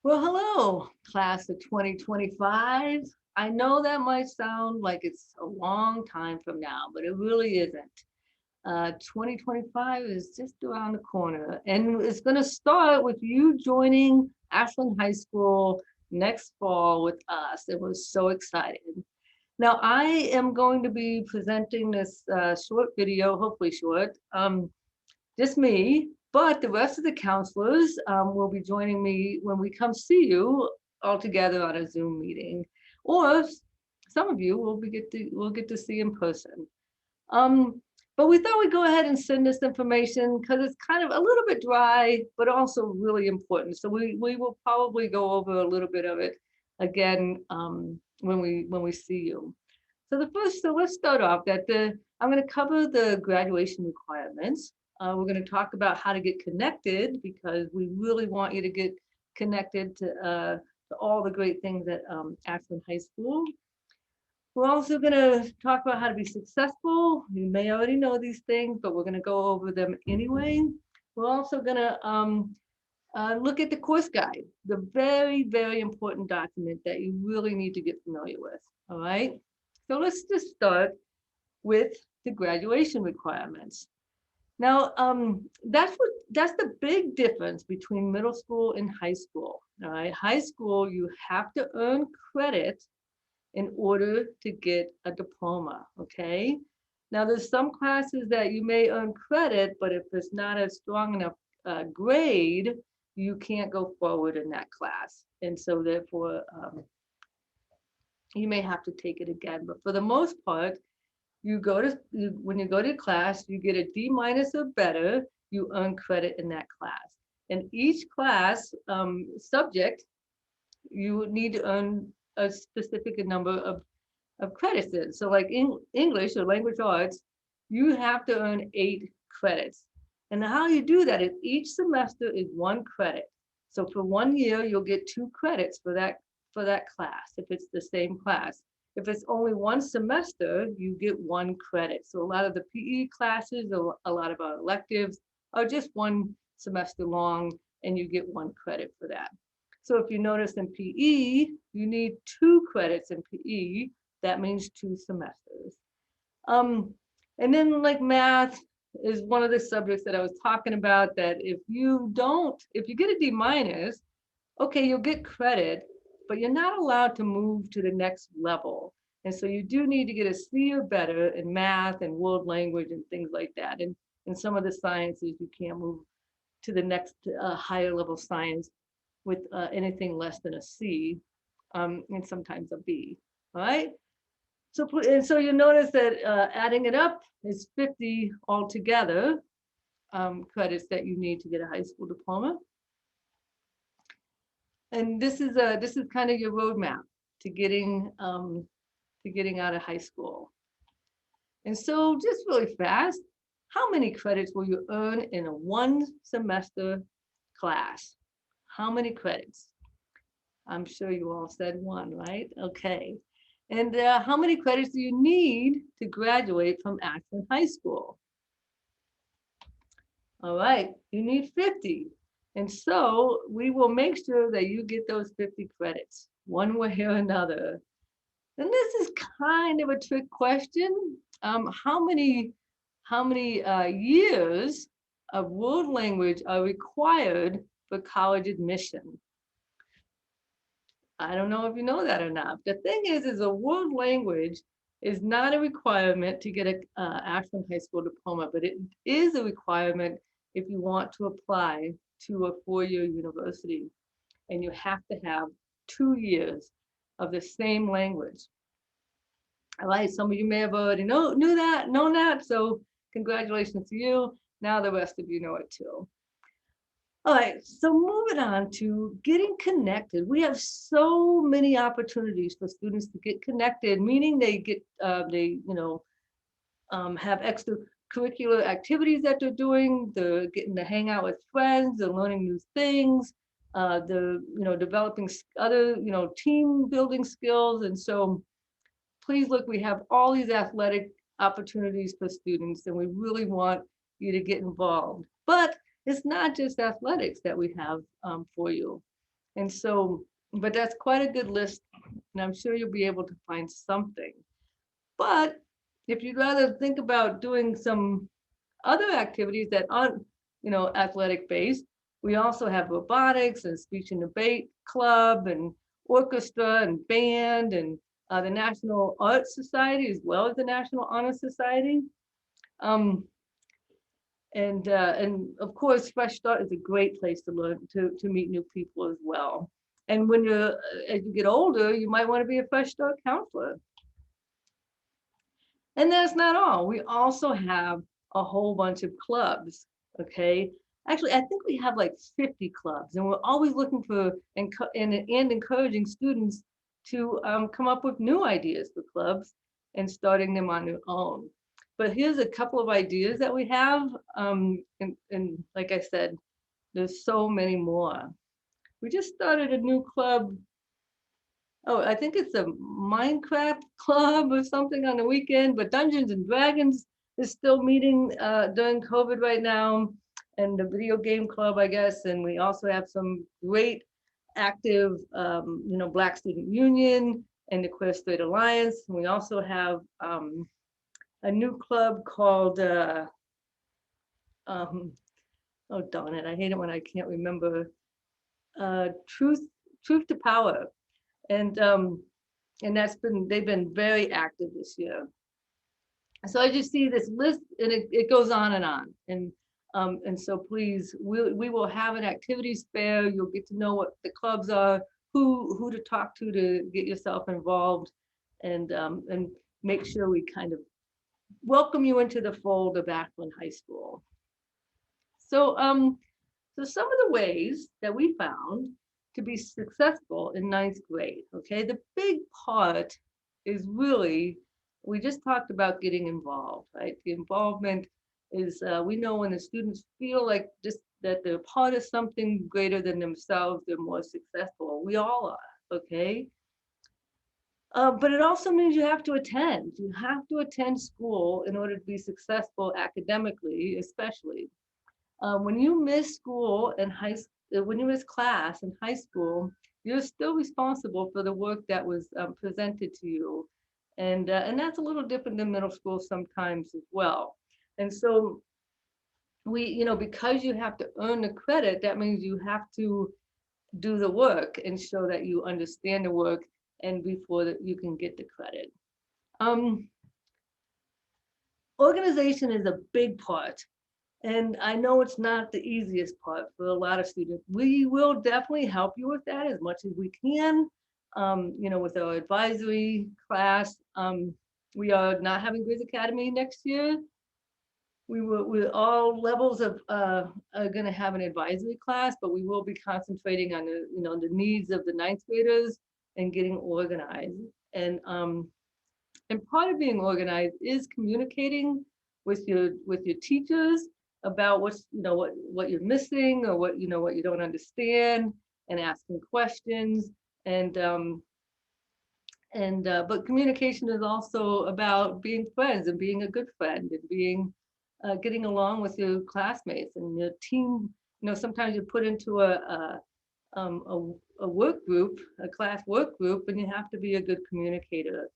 Well, hello, class of 2025. I know that might sound like it's a long time from now, but it really isn't. 2025 is just around the corner, and it's going to start with you joining Ashland High School next fall with us. It was so excited. Now, I am going to be presenting this short video, hopefully short, just me, but the rest of the counselors will be joining me when we come see you all together on a Zoom meeting, or some of you will get to see in person. Um, but we thought we'd go ahead and send this information because it's kind of a little bit dry, but also really important. So we will probably go over a little bit of it again when we see you. So let's start off that I'm going to cover the graduation requirements. We're going to talk about how to get connected because we really want you to get connected to all the great things at Ashland High School. We're also going to talk about how to be successful. You may already know these things, but we're going to go over them anyway. We're also going to look at the course guide, the very, very important document that you really need to get familiar with. All right. So let's just start with the graduation requirements. Now, that's the big difference between middle school and high school. All right, high school you have to earn credit in order to get a diploma. Okay. Now, there's some classes that you may earn credit, but if it's not a strong enough grade, you can't go forward in that class, and so therefore you may have to take it again. But for the most part, when you go to class, you get a D minus or better, you earn credit in that class. And each class subject, you need to earn a specific number of credits in. So like in English or language arts, you have to earn 8 credits. And how you do that is each semester is 1 credit. So for 1 year, you'll get 2 credits for that class if it's the same class. If it's only 1 semester, you get 1 credit. So a lot of the PE classes, a lot of our electives are just 1 semester long, and you get 1 credit for that. So if you notice in PE, you need 2 credits in PE. That means 2 semesters. Um, and then like math is one of the subjects that I was talking about that if you get a D minus, okay, you'll get credit, but you're not allowed to move to the next level. And so you do need to get a C or better in math and world language and things like that. And in some of the sciences, you can't move to the next higher level science with anything less than a C, and sometimes a B. All right. So you notice that adding it up is 50 altogether credits that you need to get a high school diploma. And this is kind of your roadmap to getting out of high school. And so just really fast, how many credits will you earn in a 1 semester class? How many credits? I'm sure you all said 1, right? Okay. And how many credits do you need to graduate from Ashland High School? All right, you need 50. And so we will make sure that you get those 50 credits, one way or another. And this is kind of a trick question. How many years of world language are required for college admission? I don't know if you know that or not. The thing is a world language is not a requirement to get a Ashland High School diploma, but it is a requirement if you want to apply to a 4-year university, and you have to have 2 years of the same language. All right, some of you may have already known that, so congratulations to you. Now the rest of you know it too. All right, so moving on to getting connected. We have so many opportunities for students to get connected, meaning have extracurricular activities that they're doing. They're getting to hang out with friends. They're learning new things. They're developing other team building skills. And so, please look. We have all these athletic opportunities for students, and we really want you to get involved. But it's not just athletics that we have for you. And so, but that's quite a good list, and I'm sure you'll be able to find something. But if you'd rather think about doing some other activities that aren't, athletic based, we also have robotics and speech and debate club and orchestra and band and the National Art Society as well as the National Honor Society. Um, and of course, Fresh Start is a great place to learn to meet new people as well. And when as you get older, you might want to be a Fresh Start counselor. And that's not all. We also have a whole bunch of clubs. Okay. Actually, I think we have like 50 clubs, and we're always looking for and encouraging students to come up with new ideas for clubs and starting them on their own. But here's a couple of ideas that we have. And like I said, there's so many more. We just started a new club. Oh, I think it's a Minecraft club or something on the weekend, but Dungeons and Dragons is still meeting during COVID right now, and the video game club, I guess. And we also have some great active, Black Student Union and the Queer Straight Alliance. And we also have a new club called, oh darn it, I hate it when I can't remember, Truth to Power. And they've been very active this year. So I just see this list, and it goes on and on. And so please, we will have an activities fair. You'll get to know what the clubs are, who to talk to get yourself involved, and make sure we kind of welcome you into the fold of Akron High School. So so some of the ways that we found to be successful in ninth grade, okay, the big part is really, we just talked about getting involved, right? The involvement is, we know when the students feel like just that they're part of something greater than themselves, they're more successful. We all are, okay? But it also means you have to attend. You have to attend school in order to be successful academically, especially. When you miss school in when you miss class in high school, you're still responsible for the work that was presented to you. And that's a little different than middle school sometimes as well. And so because you have to earn the credit, that means you have to do the work and show that you understand the work, and before that you can get the credit. Organization is a big part. And I know it's not the easiest part for a lot of students. We will definitely help you with that as much as we can. With our advisory class, we are not having Grizz Academy next year. With all levels of are going to have an advisory class, but we will be concentrating on the needs of the ninth graders and getting organized. And part of being organized is communicating with your teachers about what you're missing, or what you don't understand, and asking questions. But communication is also about being friends and being a good friend, and being getting along with your classmates and your team. Sometimes you're put into a work group, a class work group, and you have to be a good communicator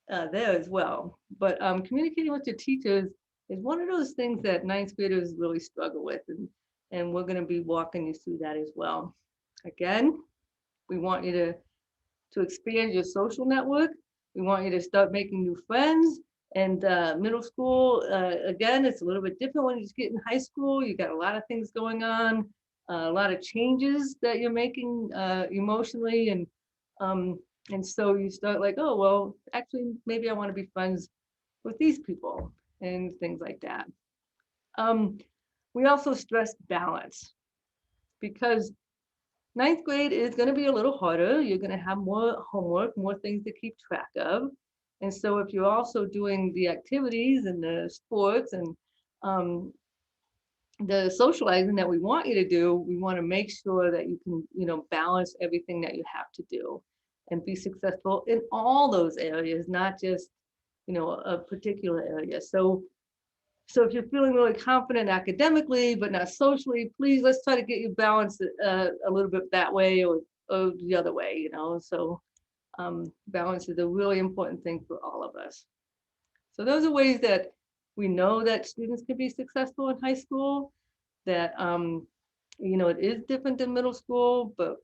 there as well. But communicating with your teachers is one of those things that ninth graders really struggle with, and we're going to be walking you through that as well. Again, we want you to expand your social network. We want you to start making new friends. And middle school, again, it's a little bit different when you just get in high school. You got a lot of things going on, a lot of changes that you're making emotionally, and so you start like, oh, well, actually, maybe I want to be friends with these people and things like that. We also stress balance, because ninth grade is going to be a little harder. You're going to have more homework, more things to keep track of. And so if you're also doing the activities and the sports and the socializing that we want you to do, we want to make sure that you can, balance everything that you have to do and be successful in all those areas, not just, a particular area. So if you're feeling really confident academically, but not socially, please, let's try to get you balanced a little bit that way, or the other way, you know. So balance is a really important thing for all of us. So those are ways that we know that students can be successful in high school, that you know, it is different than middle school, but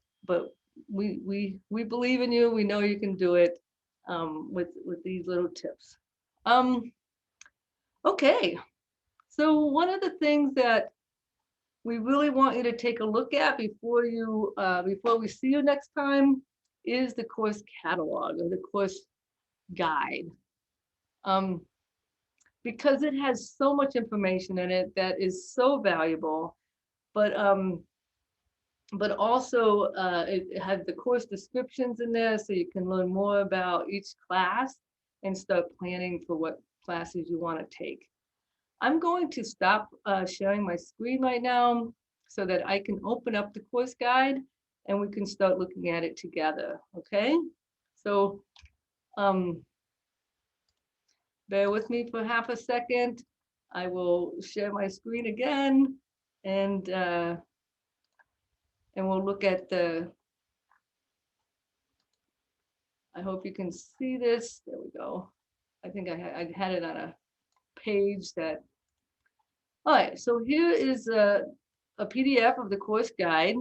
we believe in you. We know you can do it with these little tips. Um, okay, so one of the things that we really want you to take a look at before we see you next time is the course catalog or the course guide. Um, because it has so much information in it that is so valuable, but also it has the course descriptions in there so you can learn more about each class and start planning for what classes you want to take. I'm going to stop sharing my screen right now so that I can open up the course guide and we can start looking at it together, okay? So bear with me for half a second. I will share my screen again and we'll look at the, I hope you can see this. There we go. I think I had it on a page that, all right, so here is a PDF of the course guide.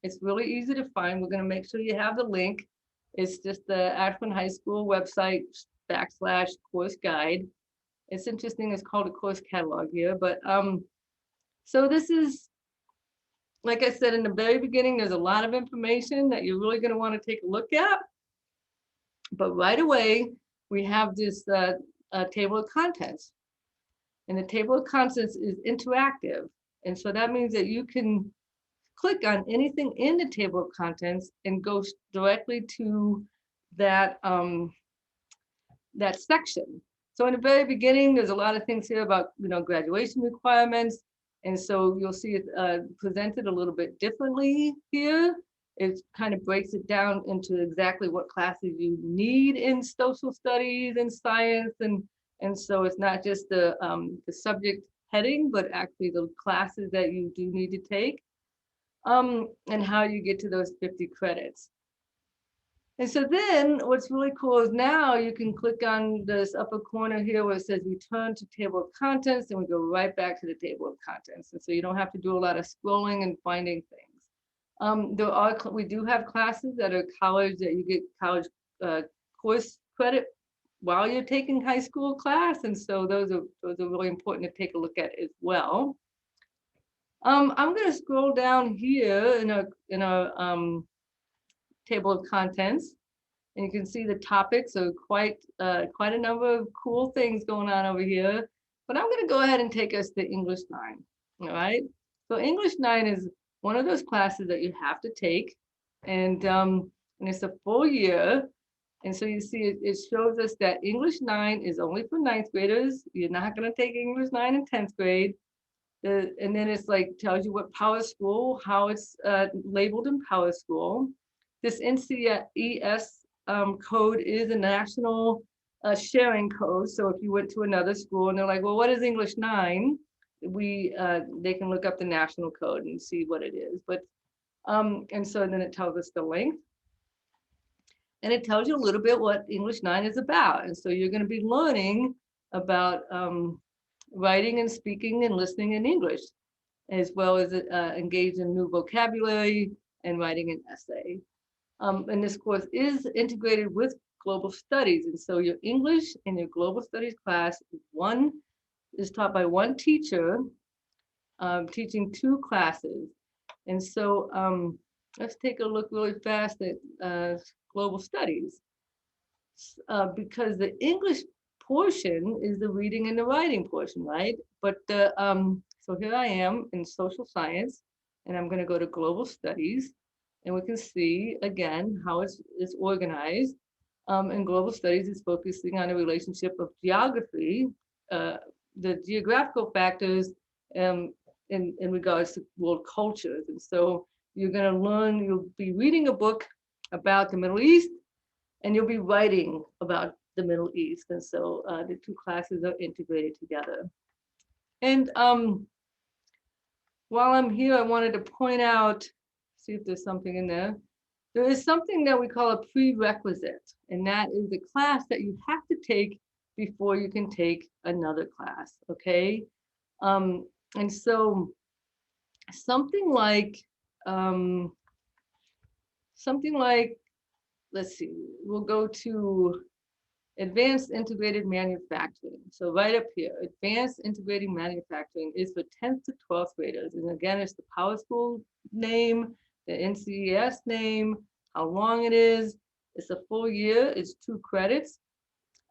It's really easy to find. We're gonna make sure you have the link. It's just the Ashland High School website /course guide. It's interesting, it's called a course catalog here, but so this is, like I said in the very beginning, there's a lot of information that you're really gonna wanna take a look at. But right away, we have this table of contents. And the table of contents is interactive. And so that means that you can click on anything in the table of contents and go directly to that, that section. So in the very beginning, there's a lot of things here about, you know, graduation requirements. And so you'll see it presented a little bit differently here. It kind of breaks it down into exactly what classes you need in social studies and science. And so it's not just the subject heading, but actually the classes that you do need to take and how you get to those 50 credits. And so then what's really cool is now you can click on this upper corner here where it says return to table of contents, and we go right back to the table of contents. And so you don't have to do a lot of scrolling and finding things. We do have classes that are college that you get college course credit while you're taking high school class. And so those are really important to take a look at as well. I'm going to scroll down here in our table of contents. And you can see the topics are quite a number of cool things going on over here. But I'm going to go ahead and take us to English 9. All right. So English 9 is one of those classes that you have to take, and it's a full year. And so you see it shows us that English 9 is only for 9th graders. You're not going to take English 9 in 10th grade. And then it's like tells you what Power School, how it's labeled in Power School. This NCES code is a national sharing code. So if you went to another school and they're like, well, what is English 9? They can look up the national code and see what it is. But and so then it tells us the length. And it tells you a little bit what English 9 is about. And so you're going to be learning about writing and speaking and listening in English, as well as engage in new vocabulary and writing an essay. And this course is integrated with global studies. And so your English and your global studies class is taught by one teacher teaching 2 classes. And so let's take a look really fast at global studies, because the English portion is the reading and the writing portion, right? But so here I am in social science, and I'm going to go to global studies, and we can see again how it's organized. And global studies is focusing on the relationship of geography, the geographical factors in regards to world cultures. And so you're going to learn, you'll be reading a book about the Middle East, and you'll be writing about the Middle East. And so the 2 classes are integrated together. And while I'm here, I wanted to point out, see if there's something in there. there is something that we call a prerequisite, and that is the class that you have to take before you can take another class, okay? Um, and so something like, um, something like, let's see, we'll go to advanced integrated manufacturing. So right up here, advanced integrated manufacturing is for 10th to 12th graders. And again, it's the Power School name, the NCES name, how long it is. It's a full year, it's 2 credits.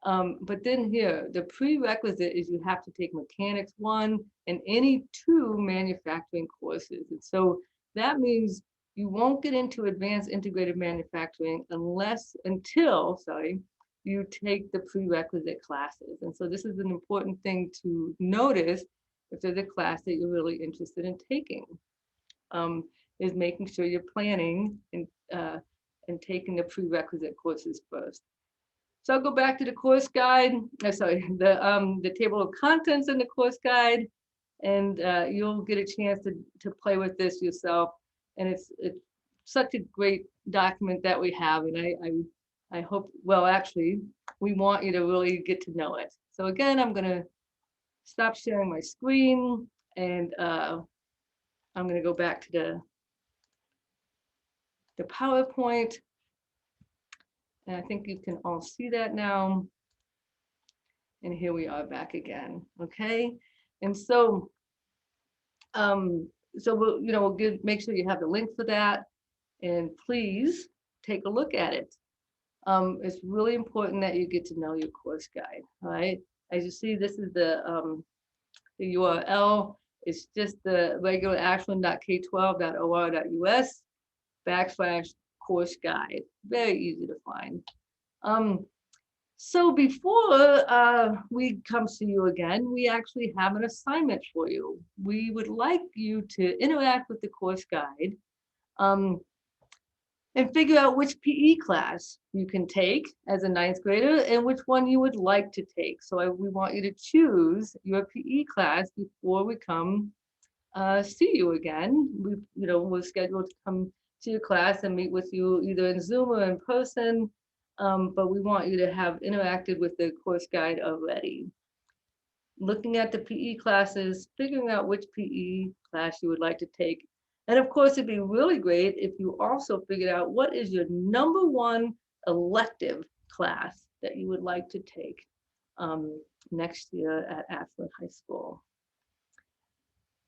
But then here, the prerequisite is you have to take Mechanics 1 and any 2 manufacturing courses. And so that means you won't get into advanced integrated manufacturing until you take the prerequisite classes. And so this is an important thing to notice if there's a class that you're really interested in taking, is making sure you're planning and taking the prerequisite courses first. So I'll go back to the course guide, the table of contents in the course guide, and you'll get a chance to play with this yourself. And it's such a great document that we have, and I hope, well, actually, we want you to really get to know it. So again, I'm gonna stop sharing my screen, and I'm gonna go back to the PowerPoint. And I think you can all see that now. And here we are back again, okay? And so, we'll make sure you have the link for that, and please take a look at it. It's really important that you get to know your course guide, all right? As you see, this is the URL. It's just the regular ashland.k12.or.us/course guide. Very easy to find. So before we come see you again, we actually have an assignment for you. We would like you to interact with the course guide and figure out which PE class you can take as a 9th grader and which one you would like to take. So we want you to choose your PE class before we come see you again. We're scheduled to come to your class and meet with you either in Zoom or in person. But we want you to have interacted with the course guide already. Looking at the PE classes, figuring out which PE class you would like to take. And of course, it'd be really great if you also figured out what is your #1 elective class that you would like to take next year at Ashland High School.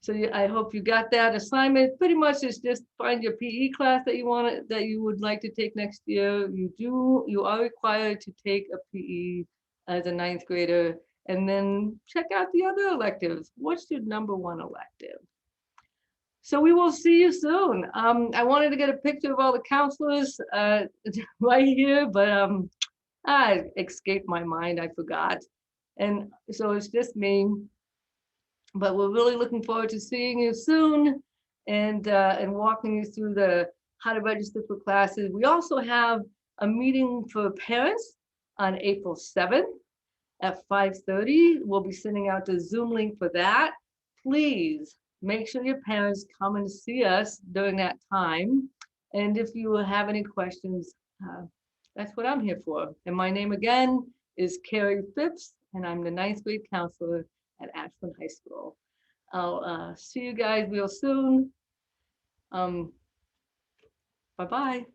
So I hope you got that assignment. Pretty much it's just find your PE class that you would like to take next year. You are required to take a PE as a 9th grader, and then check out the other electives. What's your #1 elective? So we will see you soon. I wanted to get a picture of all the counselors right here, but I escaped my mind, I forgot. And so it's just me. But we're really looking forward to seeing you soon and walking you through how to register for classes. We also have a meeting for parents on April 7th at 5:30. We'll be sending out the Zoom link for that. Please make sure your parents come and see us during that time. And if you have any questions, that's what I'm here for. And my name again is Carrie Phipps, and I'm the 9th grade counselor at Ashland High School. I'll see you guys real soon. Bye-bye.